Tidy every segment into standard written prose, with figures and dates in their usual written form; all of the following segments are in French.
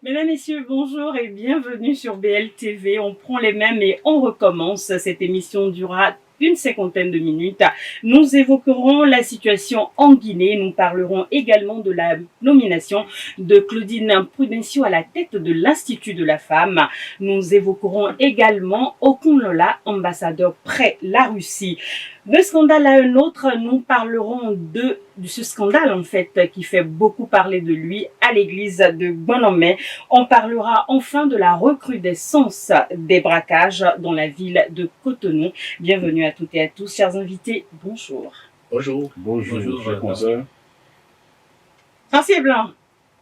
Mesdames, Messieurs, bonjour et bienvenue sur BLTV. On prend les mêmes et on recommence. Cette émission durera une cinquantaine de minutes. Nous évoquerons la situation en Guinée. Nous parlerons également de la nomination de Claudine Prudencio à la tête de l'Institut de la femme. Nous évoquerons également Okunlola, ambassadeur près la Russie. De scandale à un autre, nous parlerons de ce scandale en fait qui fait beaucoup parler de lui à l'église de Bonhomé. On parlera enfin de la recrudescence des braquages dans la ville de Cotonou. Bienvenue à toutes et à tous, chers invités. Bonjour. Bonjour. Bonjour, cher consoeur. Sensible, hein?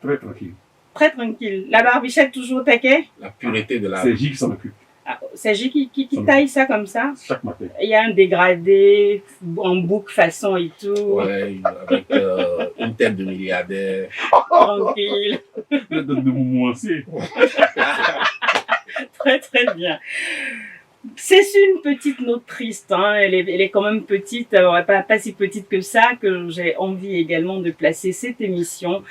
Très tranquille. Très tranquille. La barbichette toujours au taquet? La pureté de la... C'est J qui s'en occupe. Ah, c'est J qui taille ça comme ça? Chaque matin. Il y a un dégradé en boucle façon et tout. Ouais, avec une tête de milliardaire. Tranquille. Le de moumoncier. Très très bien. C'est une petite note triste, hein. Elle est quand même petite, pas si petite que ça, que j'ai envie également de placer cette émission.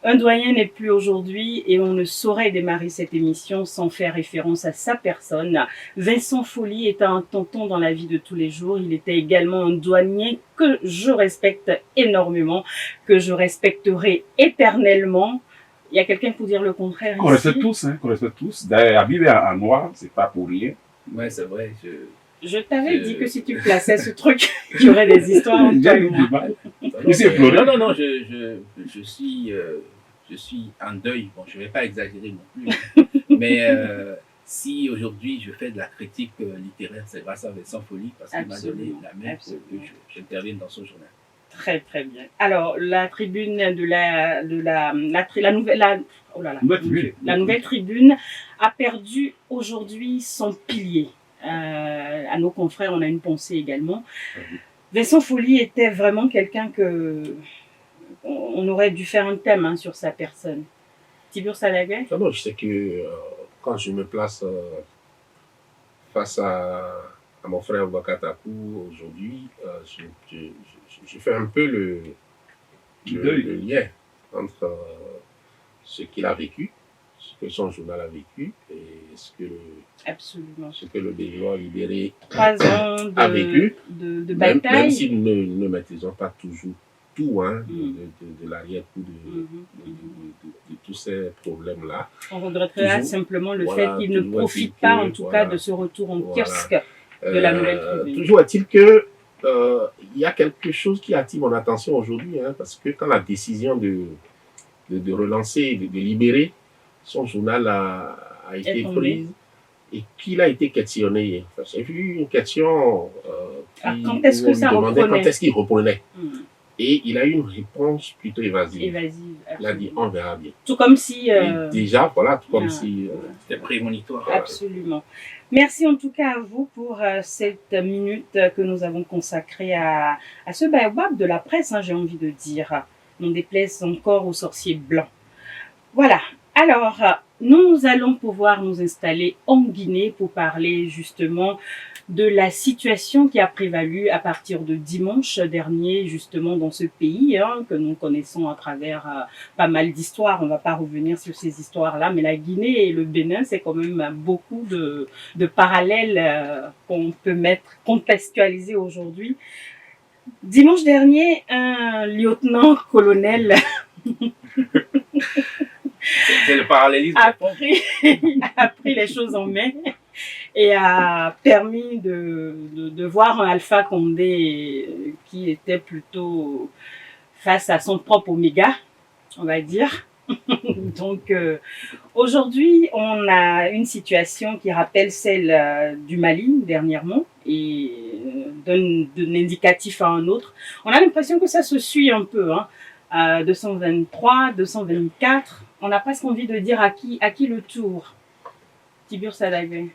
Un doyen n'est plus aujourd'hui et on ne saurait démarrer cette émission sans faire référence à sa personne. Vincent Folly est un tonton dans la vie de tous les jours. Il était également un douanier que je respecte énormément, que je respecterai éternellement. Il y a quelqu'un pour dire le contraire Qu'on respecte tous, hein, qu'on respecte tous. D'ailleurs, habillé en noir, c'est pas pour rien. Ouais, c'est vrai. Je t'avais dit que si tu plaçais ce truc, il y aurait des histoires entre toi et moi. Non, je suis en deuil. Bon, je ne vais pas exagérer non plus. Mais si aujourd'hui je fais de la critique littéraire, c'est grâce à Vincent Folly, parce qu'il m'a donné la main pour que j'intervienne dans son journal. Très très bien. Alors la tribune de la nouvelle tribune a perdu aujourd'hui son pilier. À nos confrères, on a une pensée également. Vincent Folly était vraiment quelqu'un que on aurait dû faire un thème sur sa personne. Tibur Salagay? Non, je sais que quand je me place face à mon frère Wakatakou aujourd'hui, je fais un peu le lien entre ce qu'il a vécu, ce que son journal a vécu et ce que le Béninois libéré 3 ans a vécu. de bataille. Même si nous ne maîtrisons pas toujours tout de l'arrière-coup de tous ces problèmes-là. On regretterait simplement le fait qu'il ne profite pas, en tout cas, de ce retour en kiosque de la nouvelle tribune. Toujours est-il que il y a quelque chose qui attire mon attention aujourd'hui, parce que quand la décision de relancer, de libérer son journal a été prise et qu'il a été questionné. Enfin, j'ai vu une question quand est-ce que ça demandait reprenait? quand est-ce qu'il reprenait. Et il a eu une réponse plutôt évasive. Il a dit on verra bien. Tout comme si... déjà, voilà, tout comme si c'était prémonitoire. Absolument. Merci en tout cas à vous pour cette minute que nous avons consacrée à ce baobab de la presse, j'ai envie de dire. On déplaise encore aux sorciers blancs. Voilà. Alors, nous allons pouvoir nous installer en Guinée pour parler justement de la situation qui a prévalu à partir de dimanche dernier, justement dans ce pays, que nous connaissons à travers pas mal d'histoires. On ne va pas revenir sur ces histoires-là, mais la Guinée et le Bénin, c'est quand même beaucoup de parallèles qu'on peut contextualiser aujourd'hui. Dimanche dernier, un lieutenant-colonel c'est le parallélisme. a pris les choses en main et a permis de voir un Alpha Condé qui était plutôt face à son propre Oméga, on va dire. Donc aujourd'hui, on a une situation qui rappelle celle du Mali dernièrement et d'un indicatif à un autre. On a l'impression que ça se suit un peu, 223, 224. On a presque envie de dire à qui le tour. Tibur Salagay.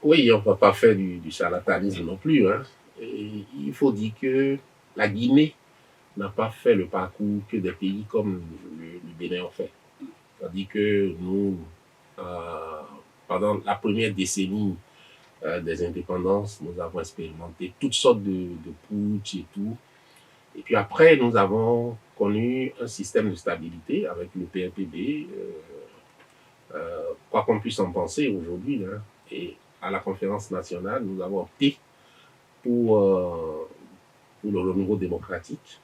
Oui, on ne va pas faire du charlatanisme non plus. Et il faut dire que la Guinée n'a pas fait le parcours que des pays comme le Bénin ont fait. C'est-à-dire que nous, pendant la première décennie des indépendances, nous avons expérimenté toutes sortes de putsch et tout. Et puis après, nous avons connu un système de stabilité avec le PRPB, Quoi qu'on puisse en penser aujourd'hui, hein, et à la conférence nationale, nous avons opté pour le renouveau démocratique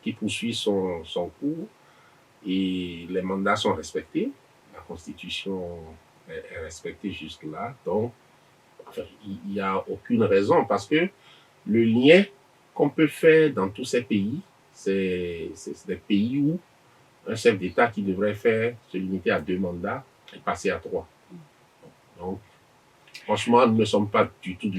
qui poursuit son cours et les mandats sont respectés. La Constitution est respectée jusque-là. Donc, enfin, il n'y a aucune raison parce que le lien qu'on peut faire dans tous ces pays, c'est des pays où un chef d'État qui devrait se limiter à 2 mandats est passé à 3. Donc, franchement, nous ne sommes pas du tout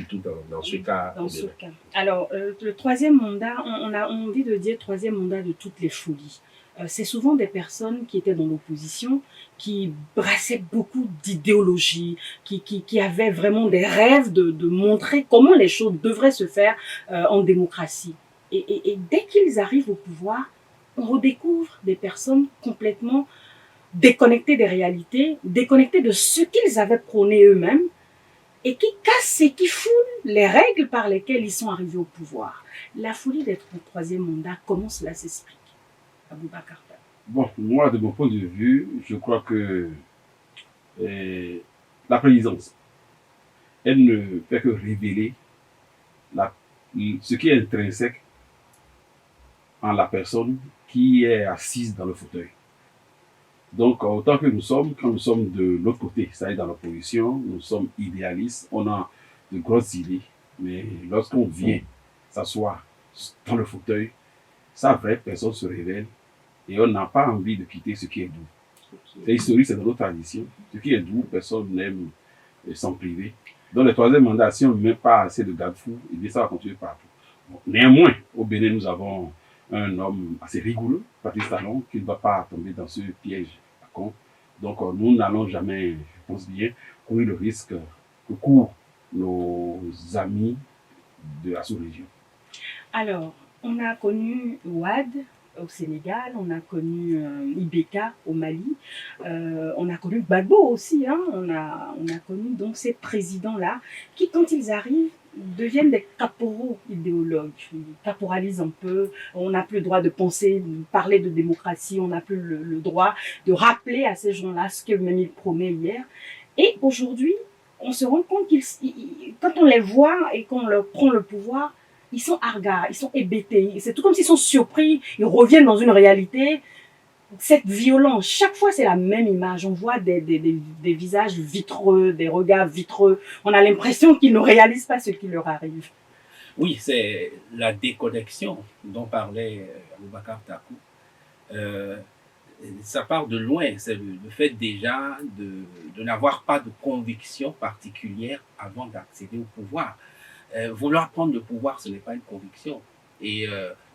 dans ce cas. Dans ce cas. Alors, le troisième mandat, on a envie de dire troisième mandat de toutes les folies. C'est souvent des personnes qui étaient dans l'opposition, qui brassaient beaucoup d'idéologie, qui avaient vraiment des rêves de montrer comment les choses devraient se faire en démocratie. Et dès qu'ils arrivent au pouvoir, on redécouvre des personnes complètement déconnectées des réalités, déconnectées de ce qu'ils avaient prôné eux-mêmes, et qui cassent et qui foulent les règles par lesquelles ils sont arrivés au pouvoir. La folie d'être au troisième mandat, comment cela s'explique, Aboubacar? Bon, moi, de mon point de vue, je crois que la présidence, elle ne fait que révéler ce qui est intrinsèque en la personne qui est assise dans le fauteuil. Donc, autant que quand nous sommes de l'autre côté, c'est-à-dire dans l'opposition, nous sommes idéalistes, on a de grosses idées, mais lorsqu'on vient s'asseoir dans le fauteuil, sa vraie personne se révèle et on n'a pas envie de quitter ce qui est doux. C'est historique, c'est dans nos traditions. Ce qui est doux, personne n'aime s'en priver. Dans le troisième mandat, si on ne met pas assez de garde-fous, eh bien, ça va continuer partout. Bon, néanmoins, au Bénin, nous avons un homme assez rigoureux, Patrice Talon, qui ne va pas tomber dans ce piège. Donc, nous n'allons jamais, je pense bien, courir le risque que courent nos amis de la sous-région. Alors, on a connu Ouad au Sénégal, on a connu Ibeka au Mali, on a connu Gbagbo aussi, hein, on a connu donc ces présidents-là qui, quand ils arrivent, deviennent des caporaux idéologues, ils caporalisent un peu, on n'a plus le droit de penser, de parler de démocratie, on n'a plus le droit de rappeler à ces gens-là ce qu'eux-mêmes ils promettaient hier. Et aujourd'hui, on se rend compte quand on les voit et qu'on leur prend le pouvoir, ils sont hagards, ils sont hébétés, c'est tout comme s'ils sont surpris, ils reviennent dans une réalité. Cette violence, chaque fois c'est la même image, on voit des visages vitreux, des regards vitreux, on a l'impression qu'ils ne réalisent pas ce qui leur arrive. Oui, c'est la déconnexion dont parlait Aboubacar Takou. Ça part de loin, c'est le fait déjà de n'avoir pas de conviction particulière avant d'accéder au pouvoir. Vouloir prendre le pouvoir, ce n'est pas une conviction. Et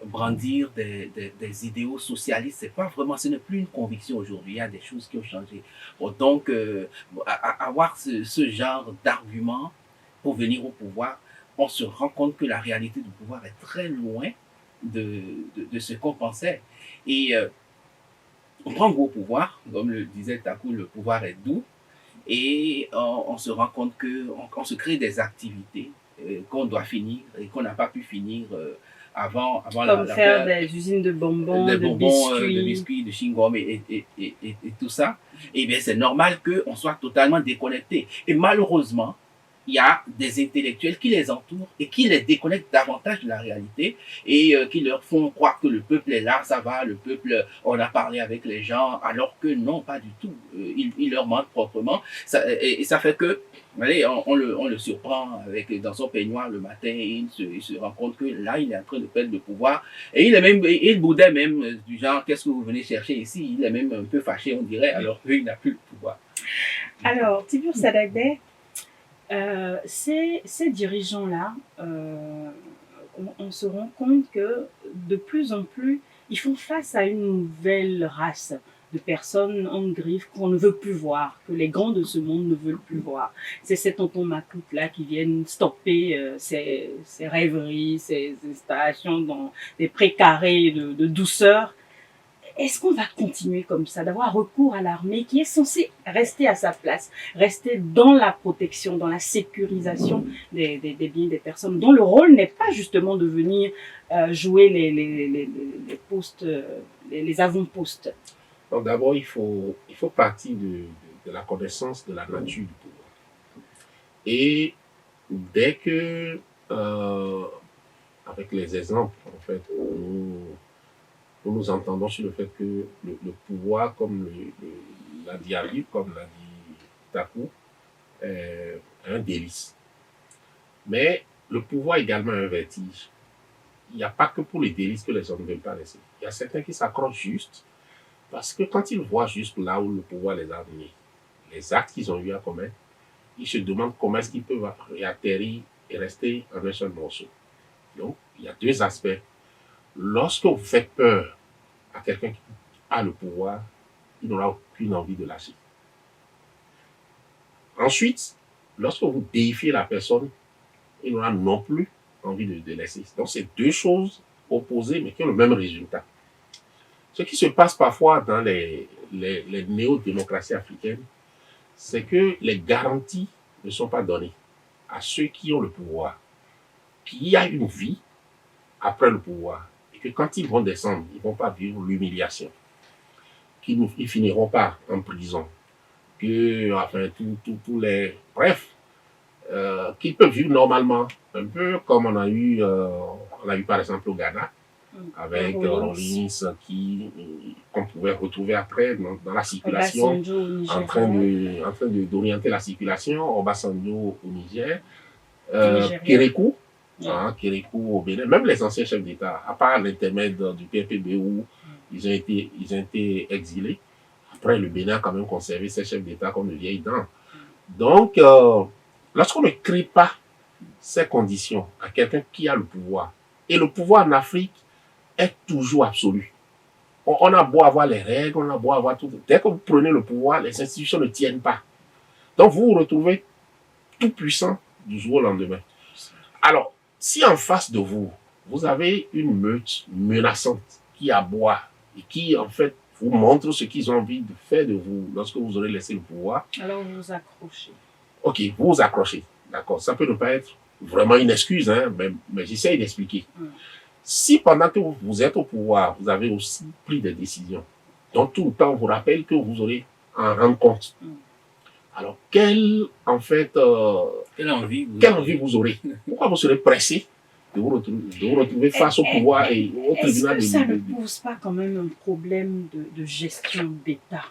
brandir des idéaux socialistes, c'est pas vraiment, ce n'est plus une conviction aujourd'hui. Il y a des choses qui ont changé. Bon, donc, avoir ce genre d'argument pour venir au pouvoir, on se rend compte que la réalité du pouvoir est très loin de ce qu'on pensait. Et on prend goût au pouvoir, comme le disait Takou, le pouvoir est doux, et on se rend compte qu'on se crée des activités qu'on doit finir et qu'on n'a pas pu finir avant comme faire des usines de bonbons, de biscuits, de chewing-gum et tout ça. Et bien c'est normal qu'on soit totalement déconnecté. Et malheureusement, il y a des intellectuels qui les entourent et qui les déconnectent davantage de la réalité et qui leur font croire que le peuple est là, ça va, le peuple, on a parlé avec les gens, alors que non, pas du tout. Ils leur mentent proprement. Et ça fait que, allez, on le surprend dans son peignoir le matin et il se rend compte que là, il est en train de perdre le pouvoir. Et il boudait même du genre, qu'est-ce que vous venez chercher ici? Il est même un peu fâché, on dirait, alors qu'il n'a plus le pouvoir. Alors, Tibour Sadagbe, ces dirigeants-là, on se rend compte que de plus en plus, ils font face à une nouvelle race de personnes en griffe qu'on ne veut plus voir, que les grands de ce monde ne veulent plus voir. C'est ces tontons macoutes-là qui viennent stopper ces rêveries, ces installations dans des précarés de douceur. Est-ce qu'on va continuer comme ça, d'avoir recours à l'armée qui est censée rester à sa place, rester dans la protection, dans la sécurisation des biens des personnes, dont le rôle n'est pas justement de venir jouer les postes, les avant-postes? Donc d'abord, il faut partir de la connaissance de la nature du pouvoir. Et dès que, avec les exemples, en fait, nous entendons sur le fait que le pouvoir, comme l'a dit Habib, comme l'a dit Takou, est un délice. Mais le pouvoir également un vertige. Il n'y a pas que pour les délices que les gens ne veulent pas laisser. Il y a certains qui s'accrochent juste parce que quand ils voient juste là où le pouvoir les a amenés, les actes qu'ils ont eu à commettre, ils se demandent comment est-ce qu'ils peuvent atterrir et rester en un seul morceau. Donc, il y a deux aspects. Lorsque vous faites peur à quelqu'un qui a le pouvoir, il n'aura aucune envie de lâcher. Ensuite, lorsque vous déifiez la personne, il n'aura non plus envie de laisser. Donc, c'est deux choses opposées, mais qui ont le même résultat. Ce qui se passe parfois dans les néo-démocraties africaines, c'est que les garanties ne sont pas données à ceux qui ont le pouvoir, qu'il y a une vie après le pouvoir, et que quand ils vont descendre, ils ne vont pas vivre l'humiliation, qu'ils ne finiront pas en prison, que, enfin, tous les... Bref, qu'ils peuvent vivre normalement, un peu comme on a eu par exemple au Ghana, avec Rollins qu'on pouvait retrouver après dans la circulation, en train d'orienter la circulation, Obasanjo au Niger, Kérékou, Kérékou au Bénin, même les anciens chefs d'État, à part l'intermède du PPB où ils ont été exilés. Après, le Bénin a quand même conservé ses chefs d'État comme de vieilles dents. Donc, lorsqu'on ne crée pas ces conditions à quelqu'un qui a le pouvoir, et le pouvoir en Afrique est toujours absolu. On a beau avoir les règles, on a beau avoir tout. Dès que vous prenez le pouvoir, les institutions ne tiennent pas. Donc vous vous retrouvez tout puissant du jour au lendemain. Alors, si en face de vous, vous avez une meute menaçante qui aboie et qui, en fait, vous montre ce qu'ils ont envie de faire de vous lorsque vous aurez laissé le pouvoir. Alors vous vous accrochez. Ok, vous vous accrochez. D'accord. Ça peut ne pas être vraiment une excuse, hein, mais j'essaye d'expliquer. Si pendant que vous êtes au pouvoir, vous avez aussi pris des décisions, dont tout le temps on vous rappelle que vous aurez en rendre compte. Alors, quelle envie vous aurez? Pourquoi vous serez pressé de vous retrouver face au pouvoir et au tribunal? Est-ce que ça ne pose pas quand même un problème de gestion d'État?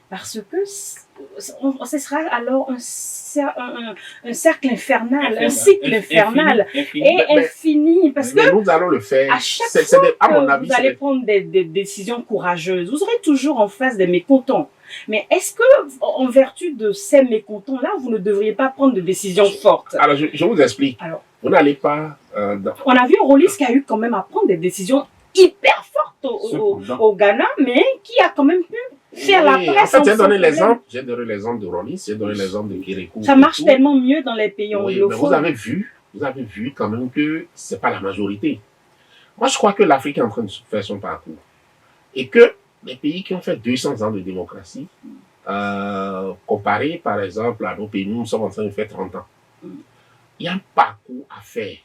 Parce que ce sera alors un cercle infernal, un cycle infernal et infini. Parce que nous allons le faire. À chaque fois que vous allez prendre des décisions courageuses, vous aurez toujours en face des mécontents. Mais est-ce que, en vertu de ces mécontents-là, vous ne devriez pas prendre de décisions fortes? Alors, je vous explique. Alors, vous n'allez pas... On a vu Rollins qui a eu quand même à prendre des décisions hyper fortes au Ghana, mais qui a quand même pu faire la presse. En fait, j'ai donné l'exemple de Rollins, j'ai donné l'exemple de Kérékou. Ça marche tellement mieux dans les pays anglophones. Mais vous avez vu quand même que c'est pas la majorité. Moi, je crois que l'Afrique est en train de faire son parcours. Et que les pays qui ont fait 200 ans de démocratie, comparé par exemple à nos pays, nous sommes en train de faire 30 ans. Il y a un parcours à faire.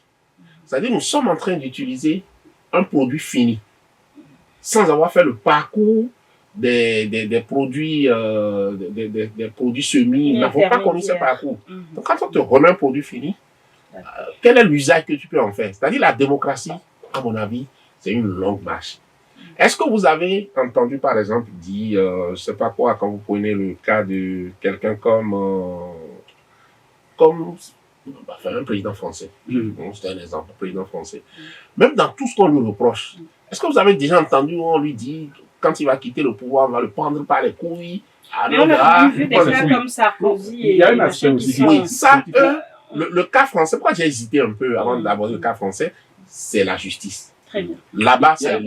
C'est-à-dire, nous sommes en train d'utiliser un produit fini, sans avoir fait le parcours des produits semis. Nous n'avons pas connu ce parcours. Donc, quand on te remet un produit fini, quel est l'usage que tu peux en faire? C'est-à-dire, la démocratie, à mon avis, c'est une longue marche. Est-ce que vous avez entendu, par exemple, dire, je ne sais pas quoi, quand vous prenez le cas de quelqu'un comme un président français. C'est un exemple, un président français. Même dans tout ce qu'on lui reproche, est-ce que vous avez déjà entendu où on lui dit, quand il va quitter le pouvoir, on va le prendre par les couilles? Mais on a vu des cas comme Sarkozy. Il y a un aspect aussi. Oui, ça, le cas français, pourquoi j'ai hésité un peu avant d'aborder le cas français, c'est la justice. Très bien. Là-bas, c'est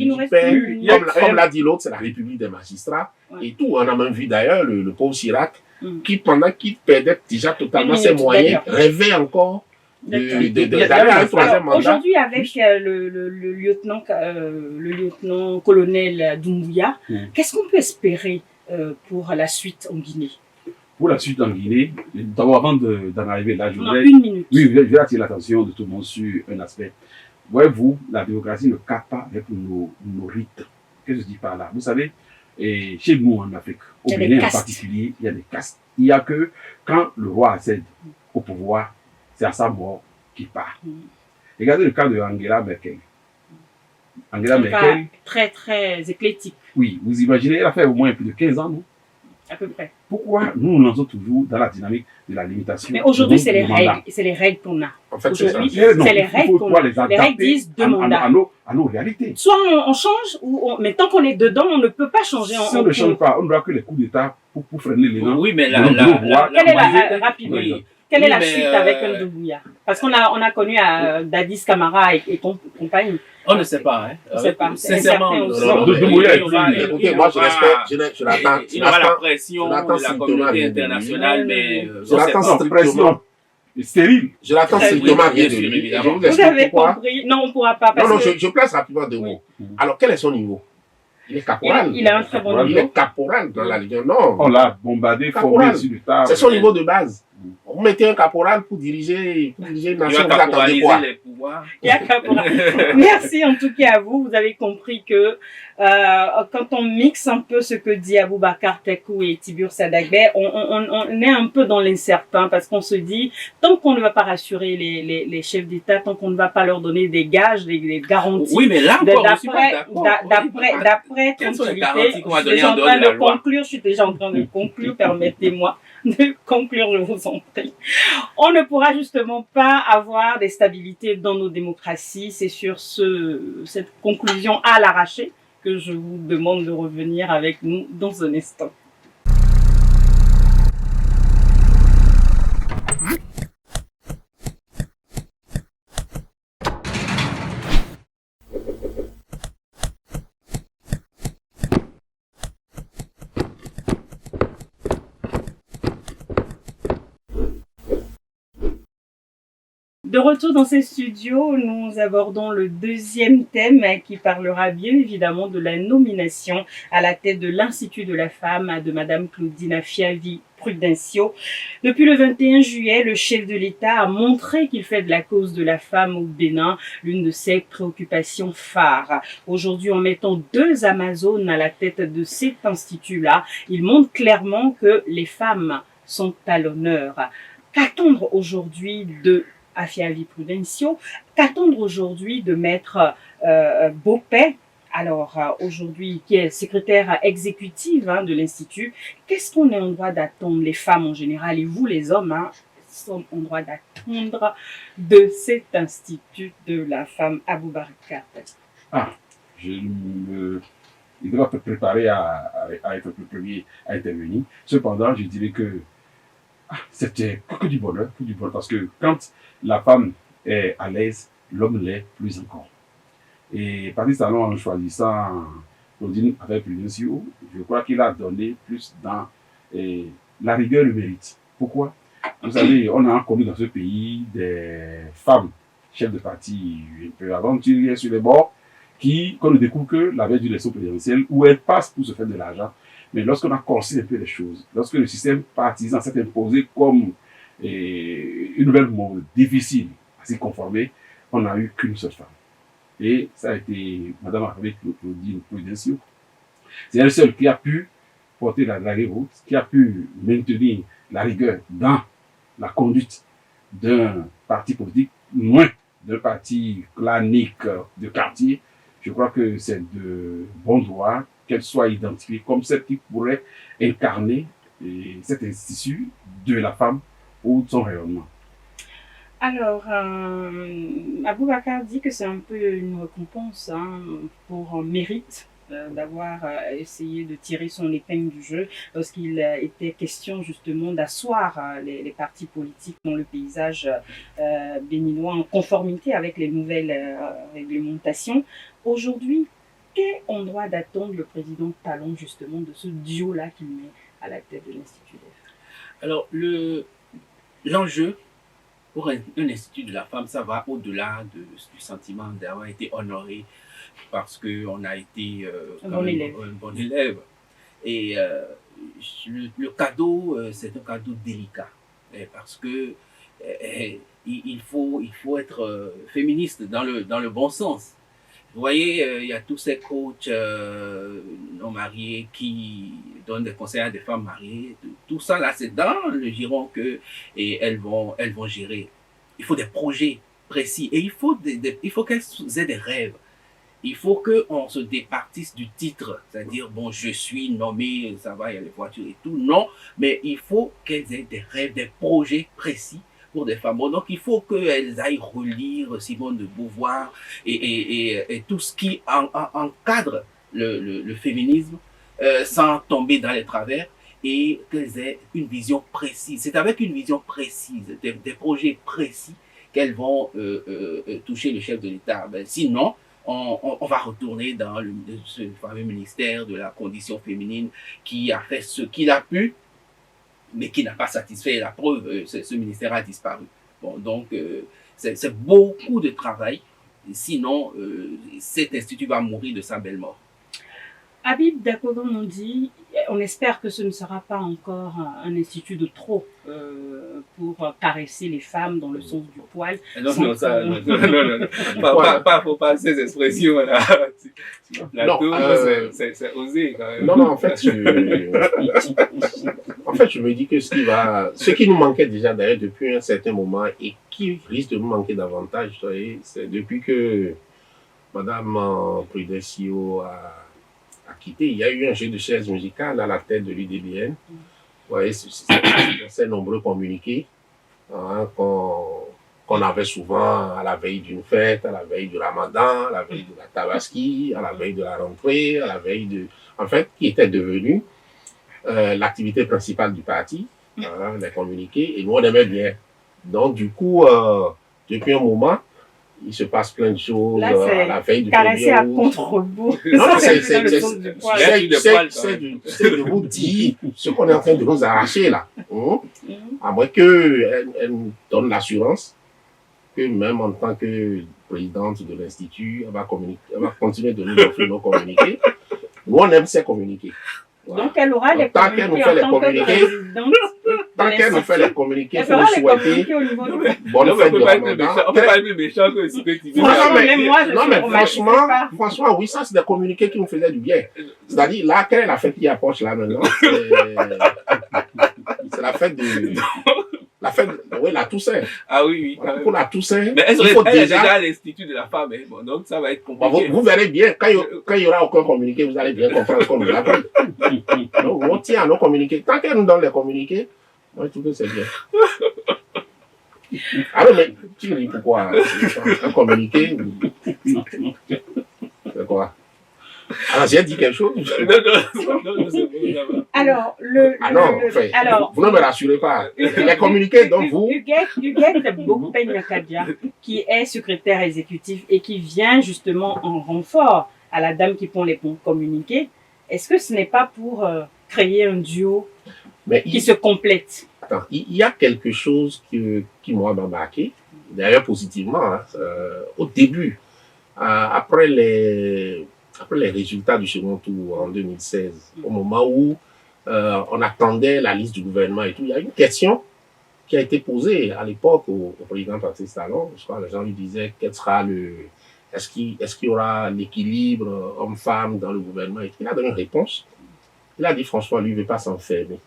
comme l'a dit l'autre, c'est la République des magistrats et tout. On a même vu d'ailleurs le pauvre Chirac qui, pendant qu'il perdait déjà totalement ses moyens, rêvait encore d'aller à un troisième mandat. Aujourd'hui, avec le lieutenant-colonel Doumbouya, qu'est-ce qu'on peut espérer pour la suite en Guinée? Pour la suite en Guinée, d'abord avant d'en arriver là, je voudrais... une minute. Oui, je vais attirer l'attention de tout le monde sur un aspect. Voyez-vous, la démocratie ne capte pas avec nos rites. Qu'est-ce que je dis par là? Vous savez, et chez nous en Afrique, au Bénin en particulier, il y a des castes. Il n'y a que quand le roi accède au pouvoir, c'est à sa mort qu'il part. Regardez le cas de Angela Merkel. Angela Merkel, très, très éclectique. oui, vous imaginez, elle a fait au moins plus de 15 ans, non? À peu près. Pourquoi nous lançons toujours dans la dynamique de la limitation? Mais aujourd'hui, c'est les règles. C'est les règles qu'on a. En fait, c'est ça. Aujourd'hui, c'est les règles qu'on a. Les règles disent 2 mandats. À nos réalités. Soit on change, mais tant qu'on est dedans, on ne peut pas changer. Si on ne change pas, on n'aura que les coups d'État pour freiner les gens. Oui, mais quelle est la chute avec un Doumbouya? Parce qu'on a connu Dadis Camara et compagnie. On ne sait pas, hein. On ne sait pas. Sincèrement, écoutez, moi je respecte, je l'attends. Il y aura la pression de la communauté internationale, mais je l'attends strictement. Stérile. Je l'attends strictement bien de lui. Vous avez compris? Non, on ne pourra pas. Non, je place rapidement deux mots. Alors, quel est son niveau? Il est caporal. Il a un très bon niveau. Il est caporal dans la Légion. Non. On l'a bombardé, formé sur le tard. C'est son niveau de base. Vous mettez un caporal pour diriger une nation, vous attendez quoi? Il y a caporal. Merci en tout cas à vous. Vous avez compris que quand on mixe un peu ce que dit Aboubacar Tekou et Tibur Sadagbe, on est un peu dans l'incertain parce qu'on se dit, tant qu'on ne va pas rassurer les chefs d'État, tant qu'on ne va pas leur donner des gages, des garanties. Oui, mais là, d'après tranquillité, je suis déjà en train de conclure, permettez-moi de conclure, je vous en prie. On ne pourra justement pas avoir des stabilités dans nos démocraties. C'est sur cette conclusion à l'arraché que je vous demande de revenir avec nous dans un instant. De retour dans ces studios, nous abordons le deuxième thème qui parlera bien évidemment de la nomination à la tête de l'Institut de la femme de Madame Claudine Afiavi Prudencio. Depuis le 21 juillet, le chef de l'État a montré qu'il fait de la cause de la femme au Bénin l'une de ses préoccupations phares. Aujourd'hui, en mettant 2 Amazones à la tête de cet institut-là, il montre clairement que les femmes sont à l'honneur. Qu'attendre aujourd'hui de Afiavi Prudencio? Qu'attendre aujourd'hui de Maître Bopé, alors aujourd'hui qui est secrétaire exécutive de l'Institut? Qu'est-ce qu'on est en droit d'attendre, les femmes en général et vous les hommes, sont en droit d'attendre de cet Institut de la femme Aboubacar? Il doit se préparer à être le premier à intervenir. Cependant, je dirais que c'était que du bonheur, parce que quand la femme est à l'aise, l'homme l'est plus encore. Et Patrice Talon, en choisissant Claudine avec Prudencio, je crois qu'il a donné plus dans la rigueur et le mérite. Pourquoi? Vous savez, on a connu dans ce pays des femmes chefs de parti un peu aventurières sur les bords, qu'on ne découvre que la veille d'une élection présidentielle où elles passent pour se faire de l'argent. Mais lorsqu'on a corsé un peu les choses, lorsque le système partisan s'est imposé comme une nouvelle mode difficile à s'y conformer, on n'a eu qu'une seule femme. Et ça a été Madame Claudine Prudencio. C'est elle seule qui a pu porter la route, qui a pu maintenir la rigueur dans la conduite d'un parti politique, moins d'un parti clanique de quartier. Je crois que c'est de bon droit qu'elle soit identifiée comme celle qui pourrait incarner cet institut de la femme ou son rayonnement. Alors, Aboubacar dit que c'est un peu une récompense pour mérite d'avoir essayé de tirer son épingle du jeu lorsqu'il était question justement d'asseoir les partis politiques dans le paysage béninois en conformité avec les nouvelles réglementations. Aujourd'hui, qu'est-on droit d'attendre le président Talon justement de ce duo-là qu'il met à la tête de l'Institut des femmes? Alors, l'enjeu pour un institut de la femme, ça va au-delà du sentiment d'avoir été honoré parce qu'on a été un bon élève. Et le cadeau, c'est un cadeau délicat parce que il faut être féministe dans le bon sens. Vous voyez, il y a tous ces coachs non mariés qui donnent des conseils à des femmes mariées. tout ça là, c'est dans le giron que et elles vont gérer. Il faut des projets précis et il faut qu'elles aient des rêves. Il faut qu'on se départisse du titre, c'est-à-dire, bon, je suis nommé, ça va, il y a les voitures et tout. Non, mais il faut qu'elles aient des rêves, des projets précis pour des femmes. Bon, donc, il faut qu'elles aillent relire Simone de Beauvoir et tout ce qui encadre le féminisme sans tomber dans les travers et qu'elles aient une vision précise. C'est avec une vision précise, des projets précis qu'elles vont toucher le chef de l'État. Ben, sinon, on va retourner dans ce fameux ministère de la condition féminine qui a fait ce qu'il a pu, mais qui n'a pas satisfait. La preuve, ce ministère a disparu. Bon, donc, c'est beaucoup de travail. Sinon, cet institut va mourir de sa belle mort. Habib Dakodo nous dit, on espère que ce ne sera pas encore un institut de trop pour caresser les femmes dans le sens du poil. Non, non, ça, non. Faut pas ces expressions là. Sur le plateau, c'est osé quand même. Non, en fait, je me dis que ce qui nous manquait déjà d'ailleurs depuis un certain moment et qui risque de nous manquer davantage, vous voyez, c'est depuis que Madame Prudesio a quitté, il y a eu un jeu de chaises musicales à la tête de l'UDBN. Vous voyez, c'est nombreux communiqués qu'on avait souvent à la veille d'une fête, à la veille du Ramadan, à la veille de la Tabaski, à la veille de la rentrée, à la veille de... En fait, qui était devenu l'activité principale du parti, les communiqués, et nous on aimait bien. Donc du coup, depuis un moment, il se passe plein de choses là, à la veille du caresser à contre-bout. Non, c'est de vous dire ce qu'on est en train de nous arracher là. À moins qu'elle nous donne l'assurance que même en tant que présidente de l'Institut, elle va continuer de nous offrir nos communiqués. Nous, on aime ces communiqués. Voilà. Donc, elle aura les tant qu'elle nous fait les communiqués, tant qu'elle nous fait les communiqués, il faut nous souhaiter bonne fête de Ramadan. On peut pas être méchant que ce que tu dis. Non, mais franchement, oui, ça, c'est des communiqués qui nous faisaient du bien. C'est-à-dire, là, quelle est la fête qui approche là maintenant? C'est la fête de... oui, la Toussaint. Ah oui. Voilà, pour la Toussaint, mais elle est déjà à l'Institut de la femme. Hein. Bon, donc, ça va être compliqué. Vous verrez bien, quand il y aura aucun communiqué, vous allez bien comprendre comme nous appris. Donc, on tient à nos communiqués. Tant qu'elle nous donne les communiqués, moi, je trouve que c'est bien. Ah non, mais tu dis pourquoi un communiqué? C'est quoi? Alors, j'ai dit quelque chose? Non, c'est bon. Alors, vous ne me rassurez pas. Les communiqués dont vous... Huguette Bokpen Nyakadia, qui est secrétaire exécutif et qui vient justement en renfort à la dame qui prend les communiqués, est-ce que ce n'est pas pour créer un duo qui se complète? Attends, il y a quelque chose qui moi m'a marqué, d'ailleurs positivement, au début, après les résultats du second tour en 2016, au moment où on attendait la liste du gouvernement et tout, il y a une question qui a été posée à l'époque au président Patrice Talon. Je crois que les gens lui disaient est-ce qu'il y aura l'équilibre homme-femme dans le gouvernement? Et il a donné une réponse. Il a dit François, lui, ne veut pas s'enfermer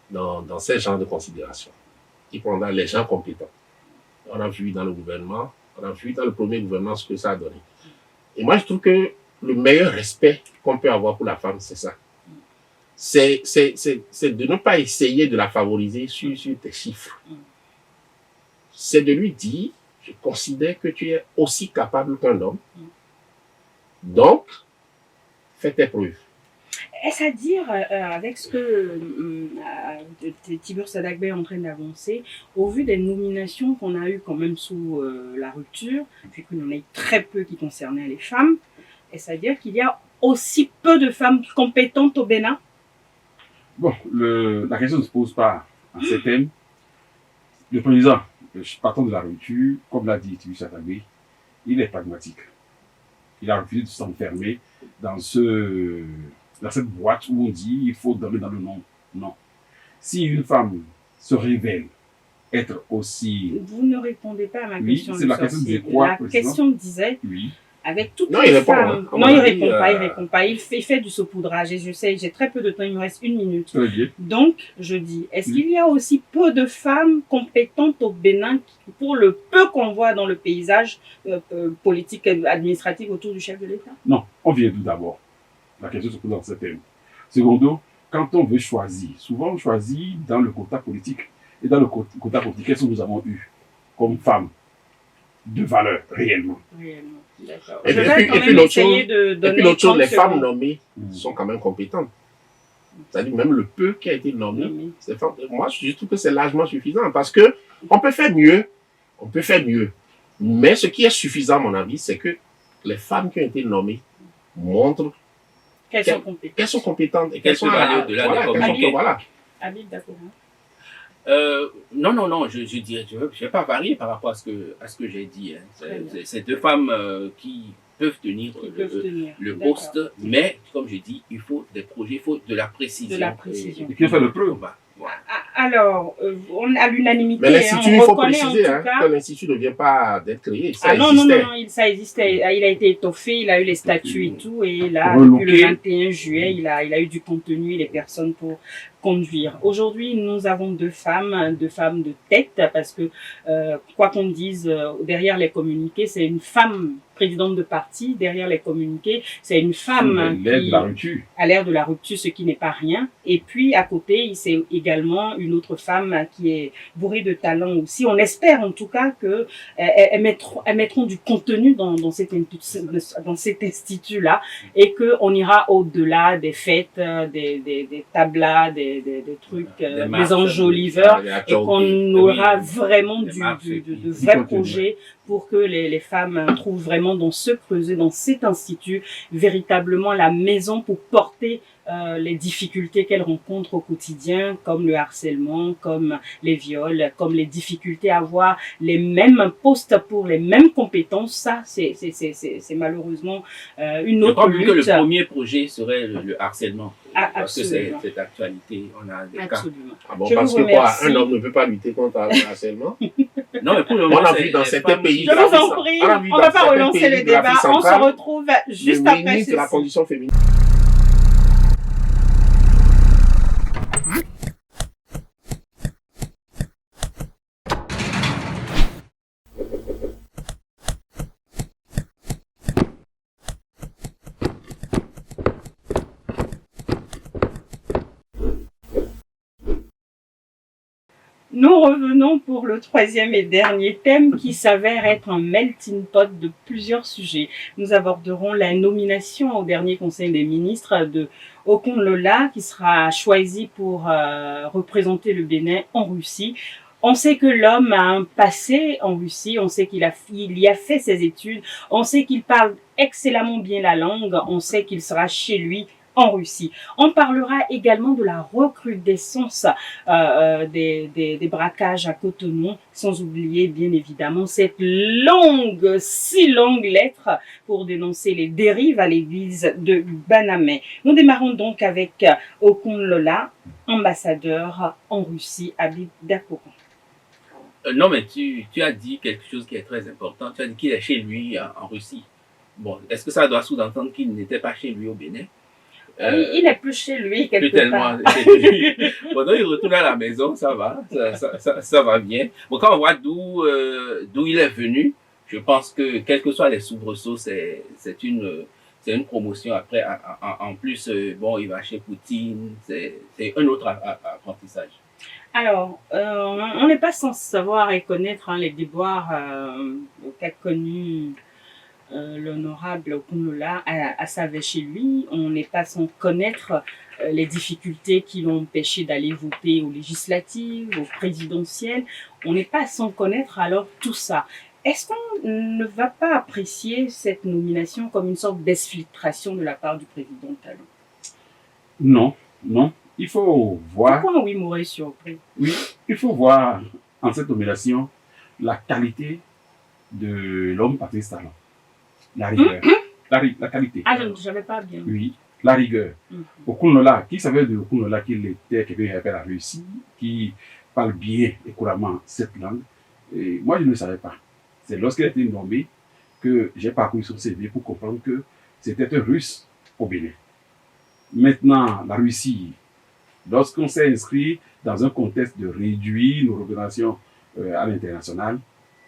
dans ces genres de considérations. Il prendra les gens compétents. On a vu dans le gouvernement, on a vu dans le premier gouvernement ce que ça a donné. Et moi, je trouve que le meilleur respect qu'on peut avoir pour la femme, c'est ça. C'est de ne pas essayer de la favoriser sur tes chiffres. C'est de lui dire, je considère que tu es aussi capable qu'un homme. Donc, fais tes preuves. Est-ce à dire, avec ce que Tiburce Sadagbe est en train d'avancer, au vu des nominations qu'on a eues quand même sous la rupture, vu qu'il y en a eu très peu qui concernaient les femmes, est-ce à dire qu'il y a aussi peu de femmes compétentes au Bénin? Bon, la question ne se pose pas à ces thèmes. Le président, partant de la rupture, comme l'a dit Tiburce Sadagbe, il est pragmatique. Il a refusé de s'enfermer dans cette boîte où on dit il faut donner dans le nom. Non. Si une femme se révèle être aussi... Vous ne répondez pas à ma question. C'est la question disait quoi, la question disait, avec toutes Non, les il répond, femmes. hein. Non, À il mon répond avis, pas, il répond pas. Il fait du saupoudrage et je sais, j'ai très peu de temps, il me reste 1 minute. Très bien. Donc, je dis, est-ce Oui. qu'il y a aussi peu de femmes compétentes au Bénin pour le peu qu'on voit dans le paysage politique et administratif autour du chef de l'État? Non, on vient d'où d'abord? La question se pose dans ce thème. Secondo, quand on veut choisir, souvent on choisit dans le quota politique. Et dans le quota politique, qu'est-ce que nous avons eu comme femmes de valeur réellement? Réellement. D'accord. Et Je puis- vais et quand puis même l'autre essayer chose- de Et donner puis l'autre chose, 30 les femmes secondes. nommées sont quand même compétentes. C'est-à-dire même le peu qui a été nommé, Nommé. moi je trouve que c'est largement suffisant parce que on peut faire mieux, mais ce qui est suffisant à mon avis, c'est que les femmes qui ont été nommées montrent Qu'elles sont compétentes. qu'elles sont compétentes et Qu'elles qu'elles sont peuvent aller au-delà des qu'elles sont- communautés. voilà. Habib, d'accord. Non, je dirais, je vais pas varier par rapport à ce que j'ai dit. Hein. Très bien. C'est deux femmes qui peuvent tenir Qui peuvent tenir. le D'accord. poste, mais comme je dis, il faut des projets, il faut de la précision. De la précision. Et qui a fait le preuve? Voilà. Alors, on a l'unanimité. Mais l'Institut, on il faut reconnaît en préciser tout hein, cas. que l'Institut ne vient pas d'être créé. Ça Ah non, non, existait. non, ça existait. Il a été étoffé, il a eu les statuts et tout. Et là, Relooké. depuis le 21 juillet, il a eu du contenu et les personnes pour conduire. Aujourd'hui, nous avons deux femmes de tête, parce que, quoi qu'on dise, derrière les communiqués, c'est une femme présidente de parti. Derrière les communiqués, c'est une femme L'aide qui de la rupture. à l'ère de la rupture, ce qui n'est pas rien. Et puis, à côté, c'est également une autre femme qui est bourrée de talent aussi. On espère en tout cas que elles mettront du contenu dans cet institut-là et qu'on ira au-delà des fêtes, des tablas, des trucs, des enjoliveurs, et qu'on aura vraiment de vrais contenu. projets pour que les femmes trouvent vraiment dans ce creuset, dans cet institut, véritablement la maison pour porter les difficultés qu'elles rencontrent au quotidien, comme le harcèlement, comme les viols, comme les difficultés à avoir les mêmes postes pour les mêmes compétences. Ça, c'est malheureusement une Je autre crois que le lutte. premier projet serait le harcèlement. Ah, Parce que c'est absolument. cette actualité, on a des cas. Absolument. Ah bon, Je parce vous que quoi, remercie. un homme ne peut pas lutter contre le harcèlement. Non, mais pour le On moment, a c'est vu dans les certains femmes pays qui- Je de vous l'Afrique en prie, on a vu on ne dans va pas certains relancer pays le de débat. l'Afrique On se centrale, retrouve juste le après ministre de la ceci. condition féminine. Nous revenons pour le troisième et dernier thème qui s'avère être un melting pot de plusieurs sujets. Nous aborderons la nomination au dernier Conseil des ministres de Okon Lola qui sera choisi pour représenter le Bénin en Russie. On sait que l'homme a un passé en Russie, on sait qu'il y a fait ses études, on sait qu'il parle excellemment bien la langue, on sait qu'il sera chez lui en Russie. On parlera également de la recrudescence des braquages à Cotonou, sans oublier bien évidemment cette si longue lettre pour dénoncer les dérives à l'église de Banamé. Nous démarrons donc avec Okon Lola, ambassadeur en Russie, Habib Dakoran. Non, mais tu as dit quelque chose qui est très important. Tu as dit qu'il est chez lui en Russie. Bon, est-ce que ça doit sous-entendre qu'il n'était pas chez lui au Bénin? Il est plus chez lui quelque Plus part. tellement chez lui. Bon, donc il retourne à la maison, ça va, ça va bien. Bon, quand on voit d'où il est venu, je pense que quels que soient les soubresauts, c'est une promotion. Après, en plus, bon, il va chez Poutine, c'est un autre apprentissage. Alors, on n'est pas sans savoir et connaître les déboires qu'a connu l'honorable Okunola à Savé chez lui. On n'est pas sans connaître les difficultés qui l'ont empêché d'aller voter aux législatives, aux présidentielles. On n'est pas sans connaître alors tout ça. Est-ce qu'on ne va pas apprécier cette nomination comme une sorte d'exfiltration de la part du président Talon? Non, non. Il faut voir. Pourquoi oui m'aurait surpris? Oui, il faut voir en cette nomination la qualité de l'homme Patrice Talon. La rigueur. La qualité. Ah, je n'avais pas bien. Oui, la rigueur. Okunola, qui savait de Okunola qu'il était quelqu'un qui avait la Russie, qui parle bien et couramment cette langue? Et moi, je ne le savais pas. C'est lorsqu'il a été nommé que j'ai parcouru son CV pour comprendre que c'était un Russe au Bénin. Maintenant, la Russie, lorsqu'on s'est inscrit dans un contexte de réduire nos représentations à l'international,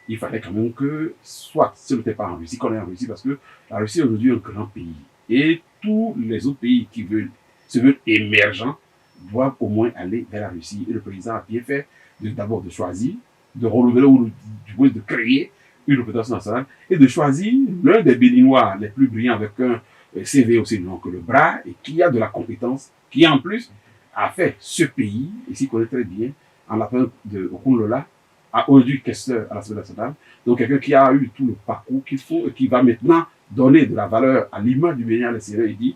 il fallait quand même que, soit ce n'était pas en Russie, qu'on est en Russie, parce que la Russie est aujourd'hui un grand pays. Et tous les autres pays qui se veulent émergents doivent au moins aller vers la Russie. Et le président a bien fait d'abord de choisir, de renouveler ou du moins de créer une représentation nationale et de choisir l'un des Béninois les plus brillants avec un CV aussi long que le bras et qui a de la compétence, qui en plus a fait ce pays, et s'y connaît très bien, en la personne de Okunlola, a aujourd'hui questeur à l'Assemblée nationale. Donc quelqu'un qui a eu tout le parcours qu'il faut et qui va maintenant donner de la valeur à l'image du Bénin à l'extérieur. Il dit,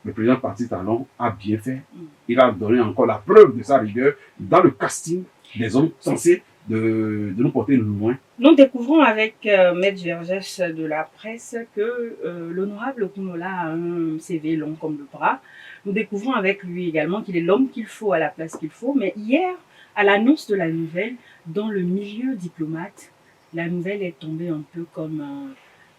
le président Parti Talon a bien fait. Il a donné encore la preuve de sa rigueur dans le casting des hommes censés de nous porter loin. Nous découvrons avec Maître Vergès de la presse que l'honorable Okunola a un CV long comme le bras. Nous découvrons avec lui également qu'il est l'homme qu'il faut à la place qu'il faut. Mais hier, à l'annonce de la nouvelle, dans le milieu diplomate, la nouvelle est tombée un peu comme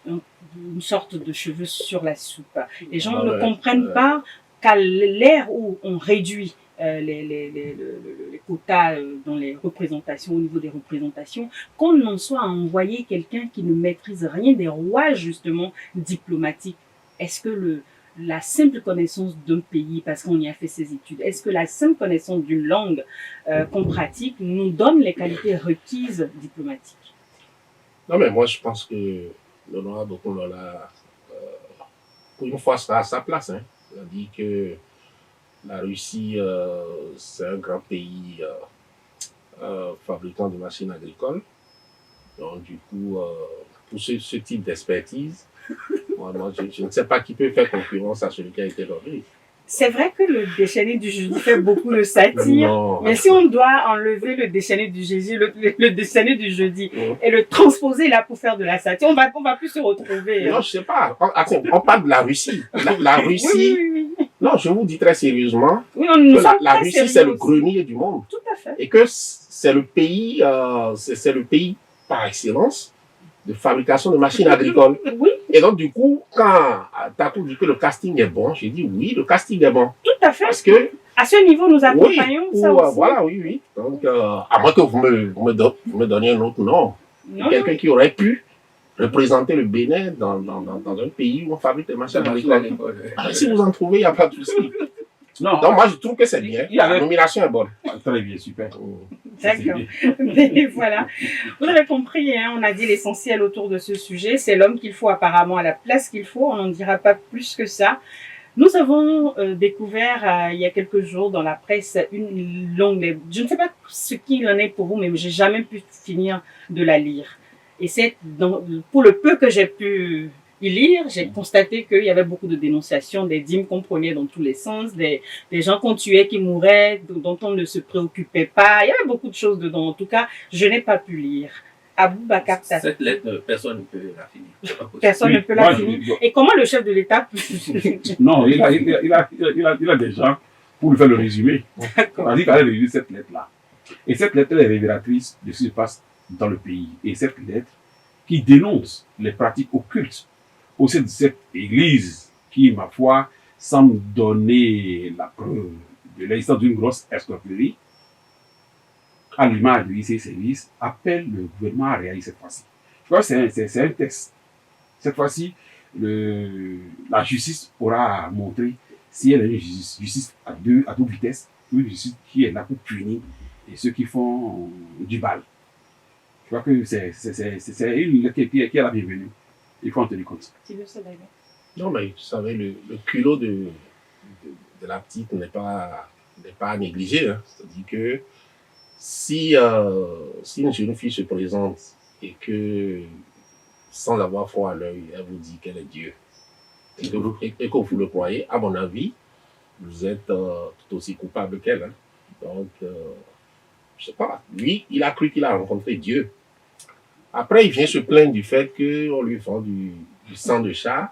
une sorte de cheveux sur la soupe. Les gens ne comprennent pas qu'à l'ère où on réduit les quotas dans les représentations, au niveau des représentations, qu'on en soit à envoyer quelqu'un qui ne maîtrise rien des rouages justement diplomatiques. Est-ce que la simple connaissance d'un pays, parce qu'on y a fait ses études, est-ce que la simple connaissance d'une langue qu'on pratique nous donne les qualités requises diplomatiques? Non, mais moi, je pense que l'honorable Okunola, pour une fois, sera à sa place. Hein. Il a dit que la Russie, c'est un grand pays fabricant de machines agricoles. Donc, du coup, pour ce type d'expertise, moi, je ne sais pas qui peut faire concurrence à celui qui a été nommé. C'est vrai que le déchaîné du jeudi fait beaucoup de satire, Non, mais si on doit enlever le déchaîné du jeudi, le déchaîné du jeudi et le transposer là pour faire de la satire, on va plus se retrouver. Non, je sais pas. On parle de la Russie. La Russie. Oui. Non, je vous dis très sérieusement Oui, que la Russie, c'est le grenier du monde. Tout à fait. Et que c'est le pays, par excellence de fabrication de machines agricoles. Oui. Et donc, du coup, quand Tatou dit que le casting est bon, j'ai dit oui, le casting est bon. Tout à fait. Parce que, à ce niveau, nous accompagnons ça aussi. Voilà, oui. Donc, à moins que vous me donniez un autre nom. Quelqu'un qui aurait pu représenter le Bénin dans un pays où on fabrique des machines agricoles. Si vous en trouvez, il n'y a pas de souci. Non. Donc, moi, je trouve que c'est bien. La nomination est bonne. Très bien, super. D'accord. Mais voilà. Vous avez compris, hein, on a dit l'essentiel autour de ce sujet. C'est l'homme qu'il faut apparemment à la place qu'il faut. On n'en dira pas plus que ça. Nous avons découvert il y a quelques jours dans la presse une longue... Je ne sais pas ce qu'il en est pour vous, mais j'ai jamais pu finir de la lire. Et c'est pour le peu que j'ai pu y lire, j'ai constaté qu'il y avait beaucoup de dénonciations, des dîmes qu'on prenait dans tous les sens, des gens qu'on tuait, qui mouraient, dont on ne se préoccupait pas. Il y avait beaucoup de choses dedans. En tout cas, je n'ai pas pu lire. Aboubacar Tatou. Cette lettre, personne ne peut la finir. Personne ne peut la finir. Et comment le chef de l'État peut... Non, il a des gens pour lui faire le résumé. On dit qu'il allait résumer cette lettre-là. Et cette lettre est révélatrice de ce qui se passe dans le pays. Et cette lettre qui dénonce les pratiques occultes au sein de cette église qui, ma foi, semble donner la preuve de l'existence d'une grosse escroquerie, à l'image de l'IC Service, appelle le gouvernement à réaliser cette fois-ci. Je crois que c'est un test. Cette fois-ci, la justice aura montré si elle est une justice à deux vitesses, ou une justice qui est là pour punir et ceux qui font du bal. Je crois que c'est une lettre qui est la bienvenue. Il faut en tenir compte. Non, mais vous savez, le culot de la petite n'est pas à négliger. Hein. C'est-à-dire que si une jeune fille se présente et que, sans avoir foi à l'œil, elle vous dit qu'elle est Dieu, et que vous le croyez, à mon avis, vous êtes tout aussi coupable qu'elle. Hein. Donc, je sais pas, lui, il a cru qu'il a rencontré Dieu. Après, il vient se plaindre du fait qu'on lui vend du sang de chat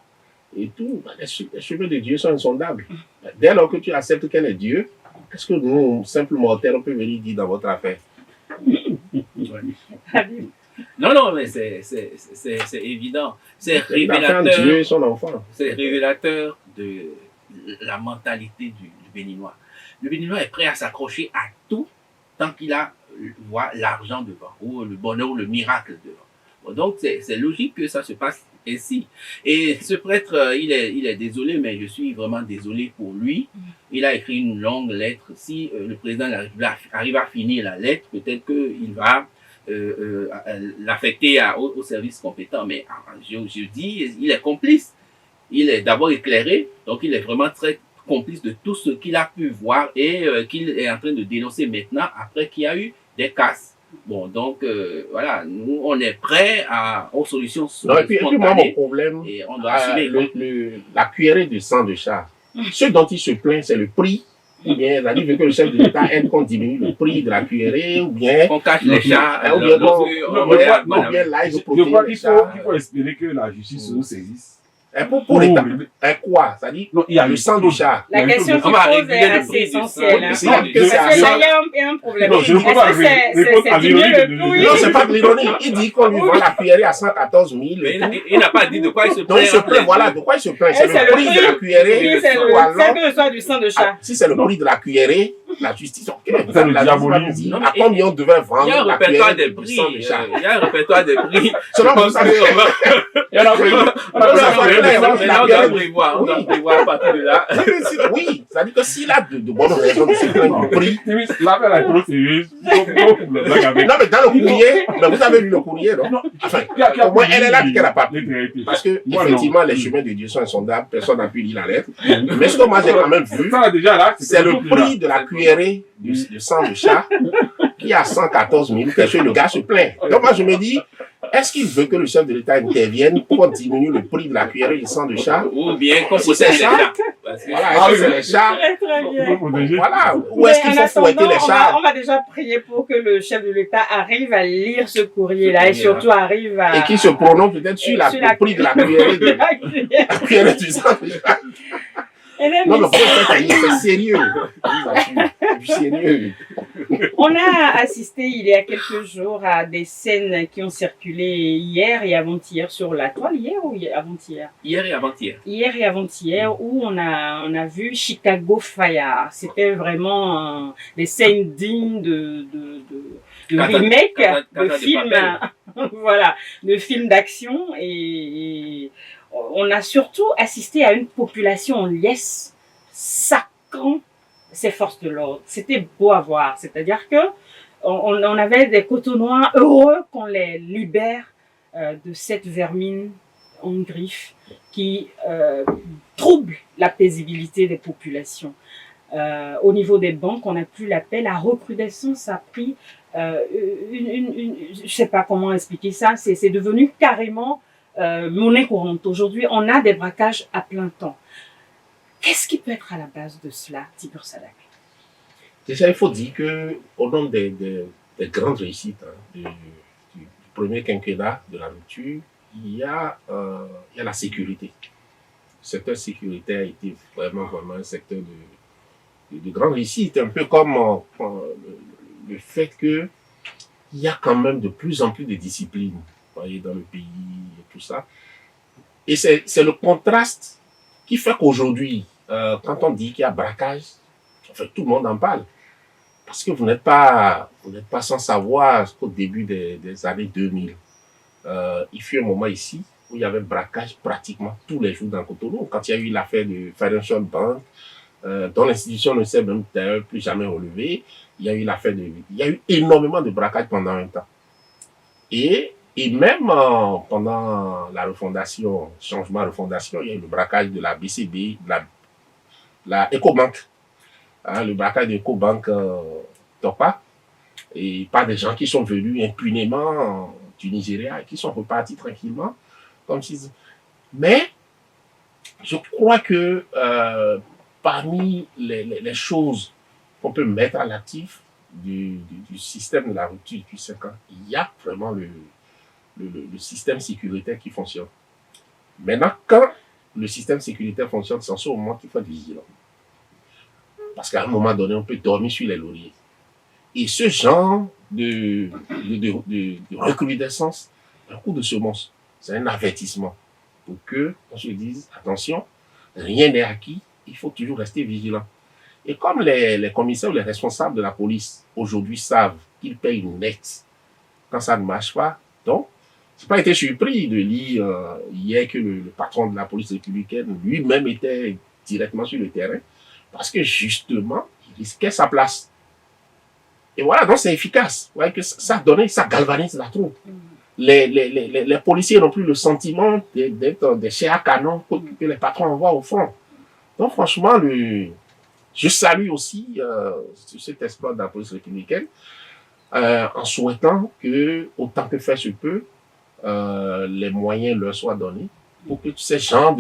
et tout. Les cheveux de Dieu sont insondables. Dès lors que tu acceptes qu'elle est Dieu, qu'est-ce que nous, simples mortels, on peut venir dire dans votre affaire? Non, mais c'est évident. C'est Il a fait un révélateur. Dieu son enfant. C'est révélateur de la mentalité du Béninois. Le Béninois est prêt à s'accrocher à tout tant qu'il voit l'argent devant, ou le bonheur, ou le miracle devant. Bon, donc, c'est logique que ça se passe ainsi. Et ce prêtre, il est désolé, mais je suis vraiment désolé pour lui. Il a écrit une longue lettre. Si le président de la République arrive à finir la lettre, peut-être qu'il va l'affecter au service compétent. Mais je dis, il est complice. Il est d'abord éclairé, donc il est vraiment très complice de tout ce qu'il a pu voir et qu'il est en train de dénoncer maintenant après qu'il y a eu des casses. Bon, donc voilà, nous on est prêts aux solutions Non, et puis moi, mon spontanées problème, et on doit assumer. la cuillerée de sang de chat, ce dont il se plaint, c'est le prix. Ou bien, il veut que le chef de l'État aide qu'on diminue le prix de la cuillerée, ou bien. On cache les chats. Ou bien, là, ils Je crois qu'il faut espérer que la justice se saisisse. Pour l'État, quoi? C'est-à-dire, il y a le sang du chat. La question qu'il pose est assez essentielle. Parce qu'il y a un problème. Non, je ne peux pas répondre à l'ironie. Non, c'est pas de l'ironie. Il dit qu'on lui vend la cuillerée à 114 000. Mais il n'a pas dit de quoi il se plaint. Donc, il se plaint, voilà, de quoi il se plaint. C'est le prix de la cuillerée. C'est que ce soit du sang de chat. Si c'est le prix de la cuillerée, la justice, ok. C'est le diabolisme. À combien on devait vendre la cuillerée de sang de chat? Il y a un répertoire des prix. Selon vous savez. Il y en a on doit prévoir à partir de là. Oui, c'est-à-dire que s'il a de bonnes raisons de se plaindre du prix. L'affaire est trop sérieuse. Non, mais dans le courrier, vous avez lu le courrier, non? Enfin, au moins, elle est là qu'elle n'a pas pu. Parce que, effectivement, les chemins de Dieu sont insondables, personne n'a pu lire la lettre. Mais ce que moi j'ai quand même vu, c'est le prix de la cuillerée de sang de chat qui a 114 000, quelque chose, le gars se plaint. Donc moi je me dis, est-ce qu'il veut que le chef de l'État intervienne pour diminuer le prix de la cuillerée de sang de chat? Ou bien qu'on possède les chats? Voilà, est-ce que c'est les chats? Très bien. Voilà. Ou est-ce qu'il faut fouetter les chats? On va déjà prier pour que le chef de l'État arrive à lire ce courrier-là et surtout arrive à... Et qu'il se prononce peut-être sur le prix de la cuillerée du sang de chat. Non, mais c'est sérieux. C'est sérieux. On a assisté il y a quelques jours à des scènes qui ont circulé hier et avant-hier sur la toile. Hier ou avant-hier? Hier et avant-hier. Hier et avant-hier, où on a vu Chicago Fire. C'était vraiment des scènes dignes de remake de films, voilà, de films d'action et on a surtout assisté à une population en liesse sacrant ces forces de l'ordre. C'était beau à voir. C'est-à-dire que on avait des Cotonois heureux qu'on les libère de cette vermine en griffe qui trouble la paisibilité des populations. Au niveau des banques, on n'a plus la paix. La recrudescence a pris je sais pas comment expliquer ça. C'est devenu carrément monnaie courante. Aujourd'hui, on a des braquages à plein temps. Qu'est-ce qui peut être à la base de cela, Tibur Sadak? Déjà, il faut dire qu'au nom des grandes réussites du premier quinquennat de la rupture, il y a la sécurité. Le secteur sécuritaire a été vraiment un secteur de grande réussite, un peu comme le fait qu'il y a quand même de plus en plus de discipline, voyez, dans le pays et tout ça. Et c'est le contraste qui fait qu'aujourd'hui, quand on dit qu'il y a braquage, enfin, tout le monde en parle. Parce que vous n'êtes pas sans savoir qu'au début des années 2000, il fut un moment ici où il y avait braquage pratiquement tous les jours dans Cotonou. Quand il y a eu l'affaire de Financial Bank, dont l'institution ne s'est même plus jamais relevée, il y a eu énormément de braquage pendant un temps. Et même pendant la refondation, changement de refondation, il y a eu le braquage de la BCB, de la Ecobank. Le braquage de Ecobank Topa, et pas des gens qui sont venus impunément du Nigeria et qui sont repartis tranquillement. Mais je crois que parmi les choses qu'on peut mettre à l'actif du système de la rupture depuis 5 ans, il y a vraiment le système sécuritaire qui fonctionne. Maintenant, quand le système sécuritaire fonctionne, c'est en ce moment qu'il faut être vigilant. Parce qu'à un moment donné, on peut dormir sur les lauriers. Et ce genre de recrudescence, un coup de semonce. C'est un avertissement pour que on se dise, attention, rien n'est acquis, il faut toujours rester vigilant. Et comme les commissaires ou les responsables de la police aujourd'hui savent qu'ils payent net quand ça ne marche pas, donc, je n'ai pas été surpris de lire hier que le patron de la police républicaine lui-même était directement sur le terrain parce que justement, il risquait sa place. Et voilà, donc c'est efficace. Vous voyez que ça galvanise la troupe. Les policiers n'ont plus le sentiment d'être des chairs à canon que les patrons envoient au front. Donc franchement, je salue aussi cet exploit de la police républicaine en souhaitant que, autant que faire se peut, les moyens leur soient donnés pour que ces genres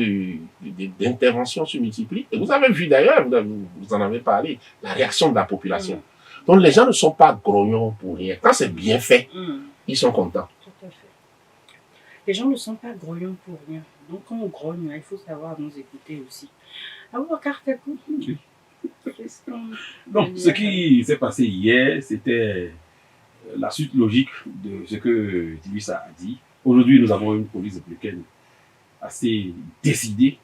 d'interventions se multiplient. Et vous avez vu d'ailleurs, vous en avez parlé, la réaction de la population. Donc les gens ne sont pas grognons pour rien. Quand c'est bien fait, ils sont contents. Tout à fait. Les gens ne sont pas grognons pour rien. Donc quand on grogne, il faut savoir nous écouter aussi. Alors, Cartakou, donc, ce qui s'est passé hier, c'était la suite logique de ce que Tilissa a dit. Aujourd'hui, nous avons une police républicaine assez décidée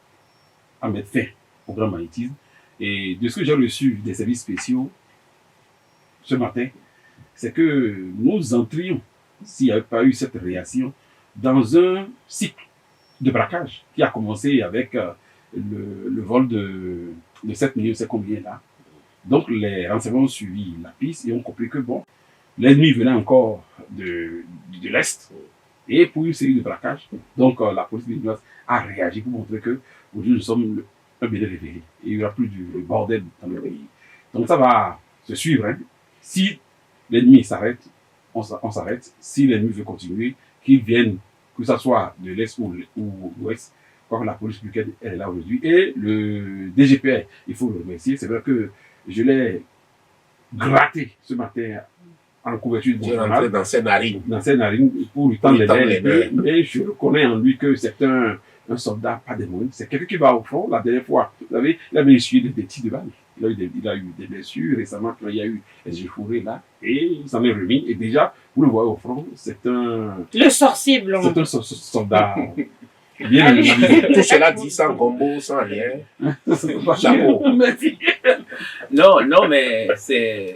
à mettre fin au grand banditisme. Et de ce que j'ai reçu des services spéciaux ce matin, c'est que nous entrions, s'il n'y avait pas eu cette réaction, dans un cycle de braquage qui a commencé avec le vol de 7 millions, c'est combien là. Donc les renseignements ont suivi la piste et ont compris que bon, l'ennemi venait encore de l'Est et pour une série de braquages. Donc la police béninoise a réagi pour montrer que aujourd'hui nous sommes un Bénin révélé et il n'y aura plus du bordel dans le pays. Donc ça va se suivre. Hein. Si l'ennemi s'arrête, on s'arrête. Si l'ennemi veut continuer, qu'il vienne, que ce soit de l'Est ou l'Ouest, comme la police républicaine elle est là aujourd'hui. Et le DGPR, il faut le remercier. C'est vrai que je l'ai gratté ce matin en couverture du journal. Dans ses narines. Dans ses narines pour lui tendre les mains. Mais je reconnais en lui que c'est un soldat, pas des moyens. C'est quelqu'un qui va au front. La dernière fois, vous savez, il avait essuyé des tirs de balles. Il a eu des blessures récemment quand il y a eu les échauffourées là. Et il s'en est remis. Et déjà, vous le voyez au front, c'est un... Le sorcier blanc. C'est un soldat... Bien tout cela dit sans gombo, sans rien. Chapeau. Non, mais c'est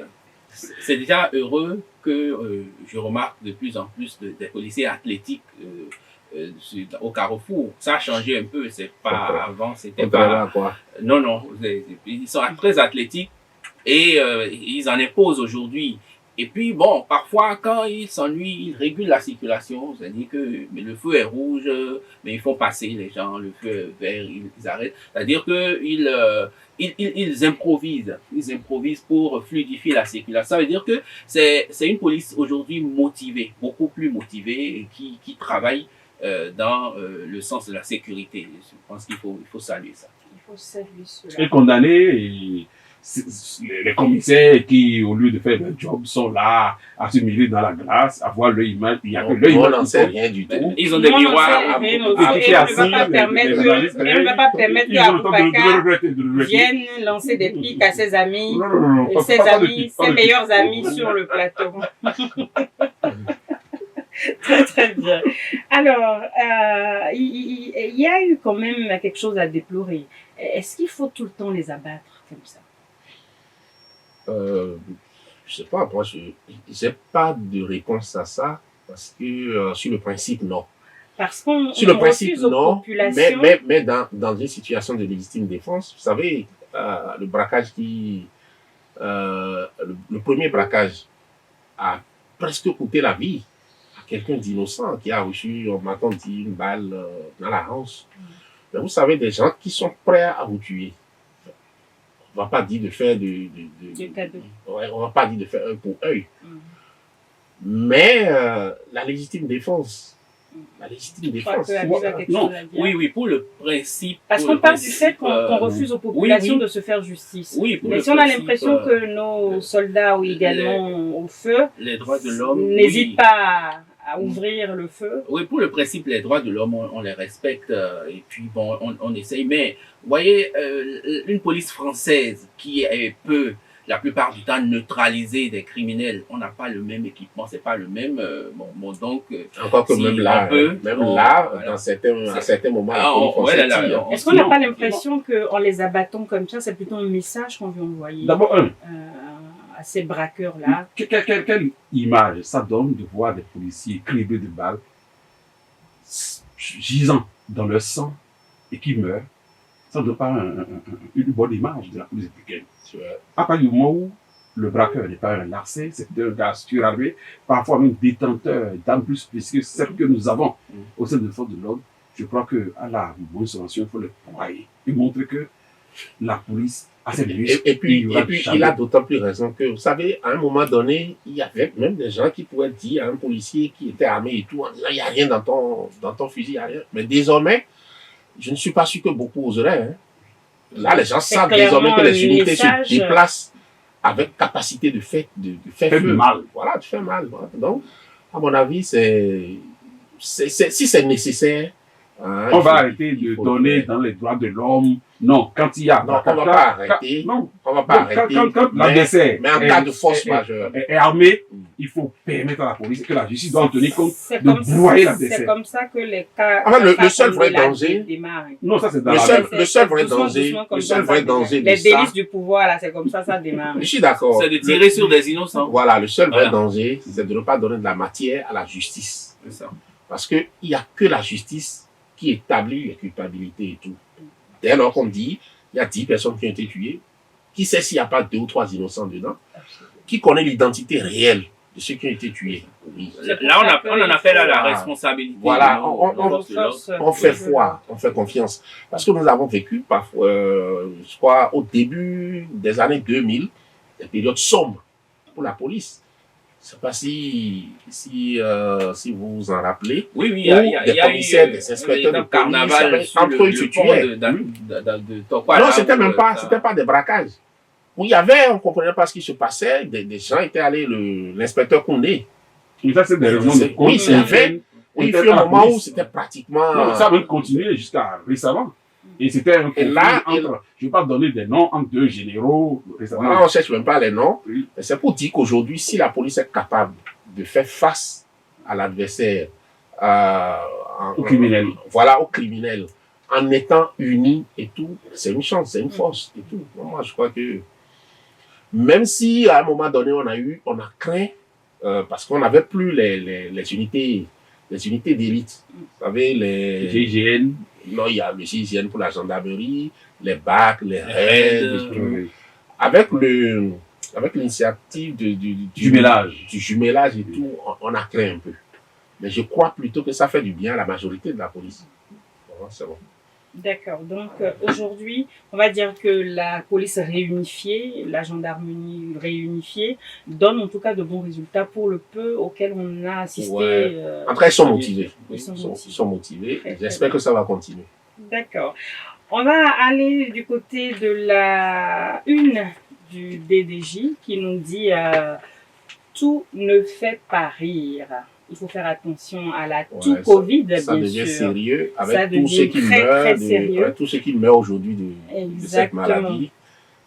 déjà heureux que je remarque de plus en plus des policiers athlétiques au Carrefour. Ça a changé un peu. C'est pas avant, c'était pas. Quoi. Non, ils sont très athlétiques et ils en imposent aujourd'hui. Et puis, bon, parfois, quand ils s'ennuient, ils régulent la circulation. C'est-à-dire que mais le feu est rouge, mais ils font passer les gens. Le feu est vert, ils arrêtent. C'est-à-dire qu'ils improvisent. Ils improvisent pour fluidifier la circulation. Ça veut dire que c'est une police aujourd'hui motivée, beaucoup plus motivée, et qui travaille dans le sens de la sécurité. Je pense qu'il faut saluer ça. Il faut saluer cela. Et condamner... Et... les commissaires qui, au lieu de faire leur job, sont là à se mêler dans la glace, à voir leur image. Il n'y a que leur image. On n'en sait rien du tout. Ils ont des miroirs. Elle ne va pas permettre qu'Aboubacar vienne lancer des pics à ses amis, ses meilleurs amis sur le plateau. Très très bien. Alors, il y a eu quand même quelque chose à déplorer. Est-ce qu'il faut tout le temps les abattre comme ça? Je sais pas, moi, je n'ai pas de réponse à ça, parce que sur le principe, non. Parce qu'on sur le principe, refuse aux non, populations... mais dans une situation de légitime défense, vous savez, le braquage le premier braquage a presque coûté la vie à quelqu'un d'innocent qui a reçu, on m'entend dire, une balle dans la hanche. Mais vous savez, des gens qui sont prêts à vous tuer. On ne va pas dire de faire on va pas dire de faire œil pour œil. Mais la légitime défense. Oui, pour le principe. Parce qu'on parle du fait qu'on refuse aux populations de se faire justice. Mais si on a l'impression que nos soldats ou également au feu, les droits de l'homme n'hésitent pas à ouvrir le feu. Oui, pour le principe, les droits de l'homme, on les respecte et puis bon, on essaye. Mais vous voyez, une police française qui est peu la plupart du temps neutraliser des criminels. On n'a pas le même équipement, c'est pas le même. Donc encore que si même là, voilà. à certains moments, est-ce qu'on n'a pas l'impression qu'en les abattant comme ça, c'est plutôt un message qu'on veut envoyer à ces braqueurs-là? Quelle image ça donne de voir des policiers criblés de balles, gisant dans leur sang et qui meurent? Ça ne donne pas une bonne image de la police africaine. À partir du moment où le braqueur n'est pas un larcin, c'est un gars surarmé, parfois même détenteur d'armes plus spécifiques que celles que nous avons au sein de forces de l'ordre, je crois qu'à la bonne solution, il faut le broyer et montrer que la police a ses muscles. Et puis il a d'autant plus raison que, vous savez, à un moment donné, il y avait même des gens qui pouvaient dire à un policier qui était armé et tout, en disant, il n'y a rien dans ton fusil, il n'y a rien. Mais désormais, je ne suis pas sûr que beaucoup oseraient. Hein. Là, les gens savent désormais que les unités se déplacent avec capacité de faire feu. Mal. Voilà, de faire mal. Voilà. Donc, à mon avis, si c'est nécessaire, on va arrêter de donner dans les droits de l'homme. Non, quand il y a... Non, on ne va pas arrêter. On va pas arrêter. Quand l'adversaire mais en cas de force majeure est armé, il faut permettre à la police que la justice doit en tenir compte de broyer l'adversaire. C'est comme ça que les cas... le seul vrai danger... Non, ça c'est dans le seul vrai danger... Les délices du pouvoir, là, c'est comme ça démarre. Je suis d'accord. C'est de tirer sur des innocents. Voilà, le seul vrai danger, c'est de ne pas donner de la matière à la justice. C'est ça. Parce qu'il n'y a que la justice qui établit les culpabilités et tout. Dès lors qu'on dit, il y a 10 personnes qui ont été tuées, qui sait s'il n'y a pas 2 ou 3 innocents dedans? Qui connaît l'identité réelle de ceux qui ont été tués? Oui. Là, on en a fait la responsabilité. Voilà, on fait foi, on fait confiance. Parce que nous avons vécu parfois, je crois, au début des années 2000, des périodes sombres pour la police. Je ne sais pas si vous vous en rappelez. Oui, il y a des commissaires, des inspecteurs de carnaval entre eux se tuaient. Non, c'était même pas, c'était pas des braquages. Où il y avait, on ne comprenait pas ce qui se passait, des gens étaient allés, l'inspecteur Koundé. Ça, c'est des raisons de compte. Oui, c'est vrai. Oui, il y a eu un moment où c'était pratiquement... Non, ça a même continué jusqu'à récemment. Et c'était un conflit entre, je ne vais pas donner des noms, entre 2 généraux récemment. Voilà, on ne cherche même pas les noms. Oui. Mais c'est pour dire qu'aujourd'hui, si la police est capable de faire face à l'adversaire, au criminel. Voilà, au criminel, en étant unis et tout, c'est une chance, c'est une force et tout. Moi, je crois que même si à un moment donné, on a craint, parce qu'on n'avait plus les unités d'élite. Vous savez, les GIGN. Non, il y a le GIGN pour la gendarmerie, les BAC, les RAID. Avec l'initiative du jumelage et tout, on a craint un peu. Mais je crois plutôt que ça fait du bien à la majorité de la police. Bon, c'est bon. D'accord. Donc aujourd'hui, on va dire que la police réunifiée, la gendarmerie réunifiée, donne en tout cas de bons résultats pour le peu auquel on a assisté. Ouais. Après, ils sont motivés. Ils sont motivés. J'espère que ça va continuer. D'accord. On va aller du côté de la une du DDJ qui nous dit tout ne fait pas rire. Il faut faire attention à la tout Covid, bien sûr. Ça devient sérieux avec tous ceux qui meurent, tous ceux qui meurent aujourd'hui de cette maladie.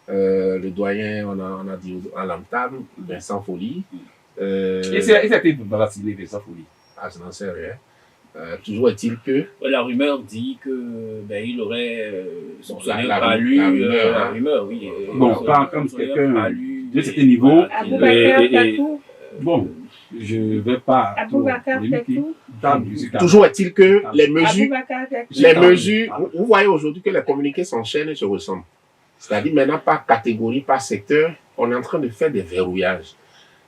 Le doyen, on a dit à l'entame, Vincent Folly. Et c'est été vacciné, Vincent Folly? Ah, je n'en sais rien. Toujours est-il que... La rumeur dit que il aurait soupçonné par lui. La rumeur, oui. Bon, pas comme quelqu'un de ce niveau. Bon, je ne vais pas... Toujours est-il que les mesures, vous voyez aujourd'hui que les communiqués s'enchaînent et se ressemblent. C'est-à-dire maintenant par catégorie, par secteur, on est en train de faire des verrouillages.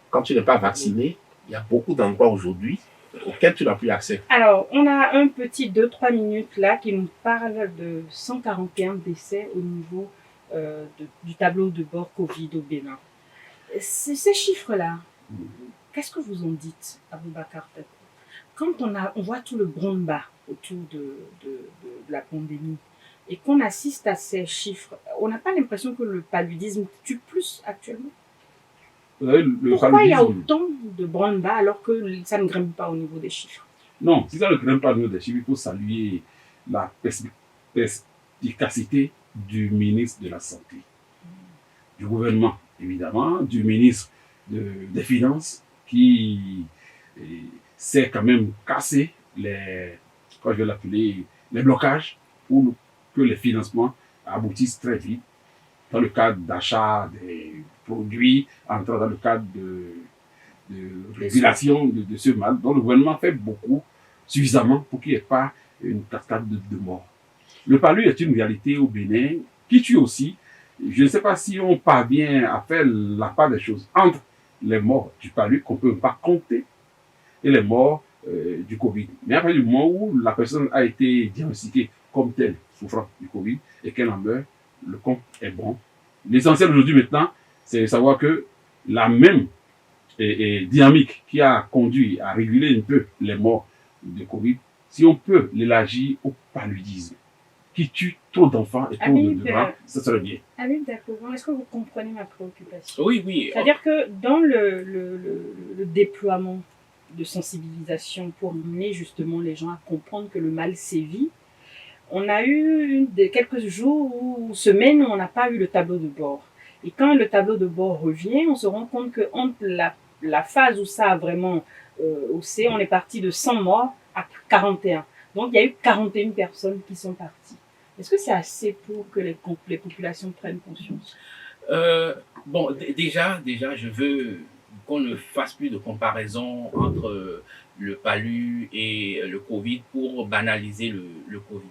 Quand tu n'es pas vacciné, il y a beaucoup d'endroits aujourd'hui auxquels tu n'as plus accès. Alors, on a un petit 2-3 minutes là qui nous parle de 141 décès au niveau du tableau de bord Covid au Bénin. Ces chiffres-là, qu'est-ce que vous en dites, Aboubacar Takou? Quand on voit tout le branle-bas autour de la pandémie et qu'on assiste à ces chiffres, on n'a pas l'impression que le paludisme tue plus actuellement? Pourquoi il y a autant de branle-bas alors que ça ne grimpe pas au niveau des chiffres? Non, si ça ne grimpe pas au niveau des chiffres, il faut saluer la perspicacité du ministre de la Santé, du gouvernement évidemment, du ministre des Finances qui sait quand même casser je vais l'appeler, les blocages pour que les financements aboutissent très vite dans le cadre d'achat des produits, entrant dans le cadre de régulation de ce mal. Donc le gouvernement fait beaucoup, suffisamment pour qu'il n'y ait pas une cascade de morts. Le palu est une réalité au Bénin qui tue aussi. Je ne sais pas si on parvient à faire la part des choses entre les morts du palu qu'on ne peut pas compter et les morts du Covid. Mais à partir du moment où la personne a été diagnostiquée comme telle souffrant du Covid et qu'elle en meurt, le compte est bon. L'essentiel aujourd'hui maintenant, c'est de savoir que la même dynamique qui a conduit à réguler un peu les morts de Covid, si on peut l'élargir au paludisme, qui tue trop d'enfants et trop de grands, ça serait bien. Habib Dakovan, est-ce que vous comprenez ma préoccupation? Oui, oui. C'est-à-dire que dans le déploiement de sensibilisation pour amener justement les gens à comprendre que le mal sévit, on a eu quelques jours ou semaines où on n'a pas eu le tableau de bord. Et quand le tableau de bord revient, on se rend compte que entre la phase où ça a vraiment haussé, on est parti de 100 morts à 41. Donc il y a eu 41 personnes qui sont parties. Est-ce que c'est assez pour que les populations prennent conscience? Bon, déjà, je veux qu'on ne fasse plus de comparaison entre le palu et le Covid pour banaliser le Covid.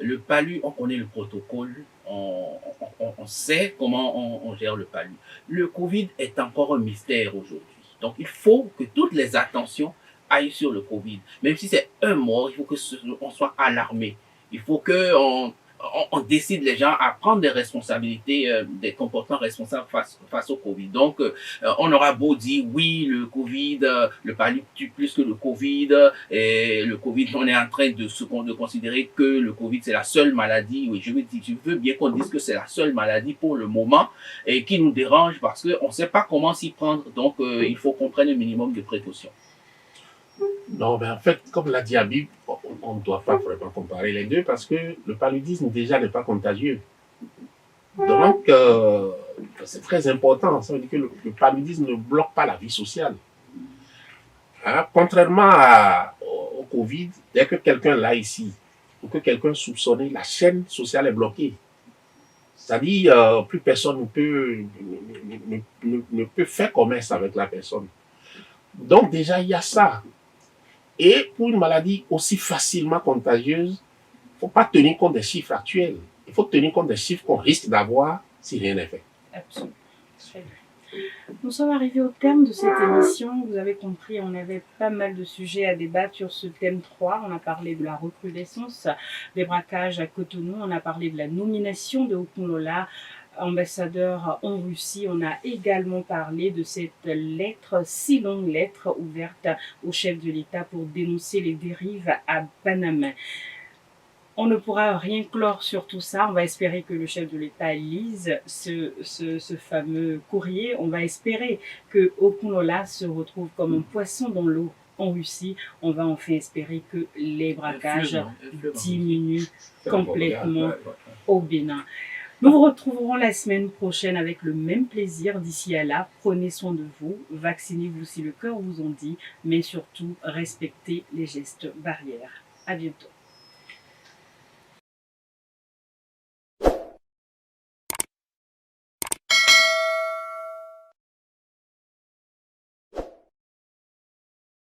Le palu, on connaît le protocole, on sait comment on gère le palu. Le Covid est encore un mystère aujourd'hui. Donc, il faut que toutes les attentions aillent sur le Covid. Même si c'est un mort, il faut qu'on soit alarmé. Il faut qu'on décide les gens à prendre des responsabilités, des comportements responsables face au Covid. Donc, on aura beau dire, oui, le Covid, le palu tue plus que le Covid, et le Covid, on est en train de considérer que le Covid, c'est la seule maladie. Oui, je veux bien qu'on dise que c'est la seule maladie pour le moment et qui nous dérange parce qu'on ne sait pas comment s'y prendre. Donc, il faut qu'on prenne un minimum de précautions. Non, mais en fait, comme l'a dit Habib, on ne doit pas vraiment comparer les deux parce que le paludisme déjà n'est pas contagieux. Donc, c'est très important. Ça veut dire que le paludisme ne bloque pas la vie sociale. Hein? Contrairement au Covid, dès que quelqu'un l'a ici, ou que quelqu'un soupçonné, la chaîne sociale est bloquée. C'est-à-dire, plus personne ne peut faire commerce avec la personne. Donc déjà, il y a ça. Et pour une maladie aussi facilement contagieuse, il ne faut pas tenir compte des chiffres actuels. Il faut tenir compte des chiffres qu'on risque d'avoir si rien n'est fait. Absolument. Très bien. Nous sommes arrivés au terme de cette émission. Vous avez compris, on avait pas mal de sujets à débattre sur ce thème 3. On a parlé de la recrudescence des braquages à Cotonou. On a parlé de la nomination de Okunlola ambassadeur en Russie. On a également parlé de cette lettre, si longue lettre ouverte au chef de l'État pour dénoncer les dérives à Panama. On ne pourra rien clore sur tout ça. On va espérer que le chef de l'État lise ce fameux courrier. On va espérer que Okunlola se retrouve comme un poisson dans l'eau en Russie. On va enfin espérer que les braquages diminuent complètement au Bénin. Nous vous retrouverons la semaine prochaine avec le même plaisir. D'ici à là, prenez soin de vous, vaccinez-vous si le cœur vous en dit, mais surtout respectez les gestes barrières. À bientôt.